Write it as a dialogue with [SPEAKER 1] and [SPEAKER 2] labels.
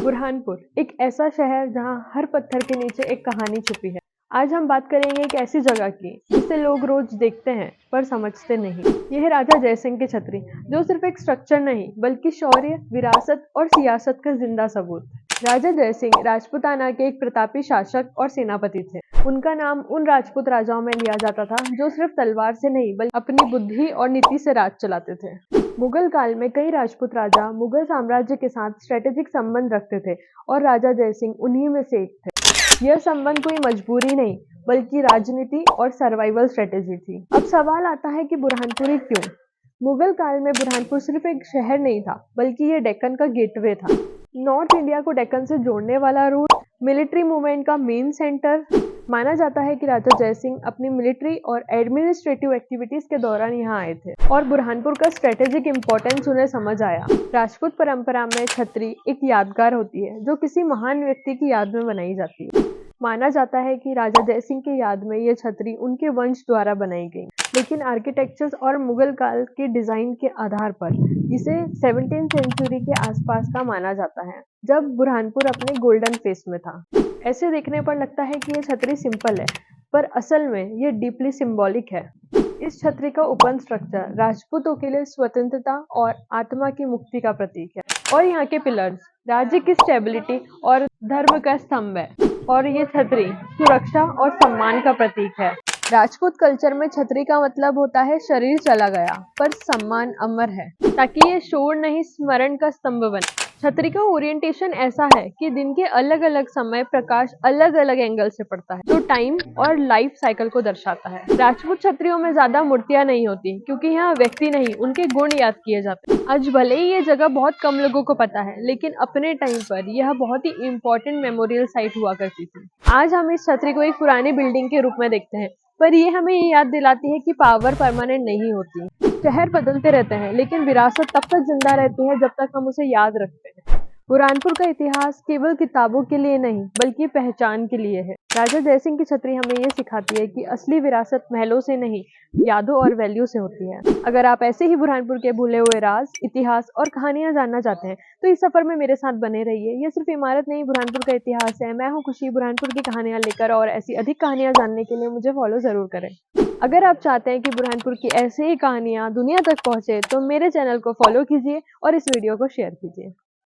[SPEAKER 1] बुरहानपुर एक ऐसा शहर जहां हर पत्थर के नीचे एक कहानी छुपी है। आज हम बात करेंगे एक ऐसी जगह की जिसे लोग रोज देखते हैं पर समझते नहीं। यह है राजा जयसिंह की छतरी, जो सिर्फ एक स्ट्रक्चर नहीं बल्कि शौर्य, विरासत और सियासत का जिंदा सबूत है। राजा जयसिंह राजपूताना के एक प्रतापी शासक और सेनापति थे। उनका नाम उन राजपूत राजाओं में लिया जाता था जो सिर्फ तलवार से नहीं बल्कि अपनी बुद्धि और नीति से राज चलाते थे। मुगल काल में कई राजपूत राजा मुगल साम्राज्य के साथ स्ट्रेटेजिक संबंध रखते थे और राजा जयसिंह उन्हीं में से एक थे। यह संबंध कोई मजबूरी नहीं बल्कि राजनीति और सर्वाइवल स्ट्रेटेजी थी। अब सवाल आता है कि बुरहानपुर ही क्यों? मुगल काल में बुरहानपुर सिर्फ एक शहर नहीं था बल्कि यह डेक्कन का गेटवे था। नॉर्थ इंडिया को डेक्कन से जोड़ने वाला रूट, मिलिट्री मूवमेंट का मेन सेंटर। माना जाता है कि राजा जयसिंह अपनी मिलिट्री और एडमिनिस्ट्रेटिव एक्टिविटीज के दौरान यहाँ आए थे और बुरहानपुर का स्ट्रेटेजिक इंपॉर्टेंस उन्हें समझ आया। राजपूत परंपरा में छतरी एक यादगार होती है जो किसी महान व्यक्ति की याद में बनाई जाती है। माना जाता है कि राजा जयसिंह की याद में यह छतरी उनके वंश द्वारा बनाई गई, लेकिन आर्किटेक्चर्स और मुगल काल के डिजाइन के आधार पर इसे 17वीं सेंचुरी के आसपास का माना जाता है, जब बुरहानपुर अपने गोल्डन फेस में था। ऐसे देखने पर लगता है कि यह छतरी सिंपल है, पर असल में यह डीपली सिंबॉलिक है। इस छतरी का ओपन स्ट्रक्चर राजपूतों के लिए स्वतंत्रता और आत्मा की मुक्ति का प्रतीक है, और यहाँ के पिलर्स राज्य की स्टेबिलिटी और धर्म का स्तंभ है, और ये छतरी सुरक्षा और सम्मान का प्रतीक है। राजपूत कल्चर में छतरी का मतलब होता है शरीर चला गया पर सम्मान अमर है, ताकि ये शोर नहीं स्मरण का स्तंभ बने। छतरी का ओरिएंटेशन ऐसा है कि दिन के अलग अलग समय प्रकाश अलग अलग एंगल से पड़ता है, जो टाइम और लाइफ साइकिल को दर्शाता है। राजपूत छतरियों में ज्यादा मूर्तियां नहीं होती क्योंकि यहाँ व्यक्ति नहीं उनके गुण याद किए जाते हैं। आज भले ही ये जगह बहुत कम लोगों को पता है, लेकिन अपने टाइम पर यह बहुत ही इम्पोर्टेंट मेमोरियल साइट हुआ करती थी। आज हम इस छतरी को एक पुरानी बिल्डिंग के रूप में देखते हैं, पर ये हमें ये याद दिलाती है कि पावर परमानेंट नहीं होती। शहर बदलते रहते हैं, लेकिन विरासत तब तक जिंदा रहती है जब तक हम उसे याद रखते हैं। बुरहानपुर का इतिहास केवल किताबों के लिए नहीं बल्कि पहचान के लिए है। राजा जयसिंह की छतरी हमें ये सिखाती है कि असली विरासत महलों से नहीं, यादों और वैल्यू से होती है। अगर आप ऐसे ही बुरहानपुर के भूले हुए राज, इतिहास और कहानियां जानना चाहते हैं तो इस सफर में मेरे साथ बने रहिए। ये सिर्फ इमारत नहीं, बुरहानपुर का इतिहास है। मैं हूँ खुशी, बुरहानपुर की कहानियां लेकर, और ऐसी अधिक कहानियां जानने के लिए मुझे फॉलो जरूर करें। अगर आप चाहते हैं कि बुरहानपुर की ऐसे ही कहानियां दुनिया तक पहुंचे तो मेरे चैनल को फॉलो कीजिए और इस वीडियो को शेयर कीजिए।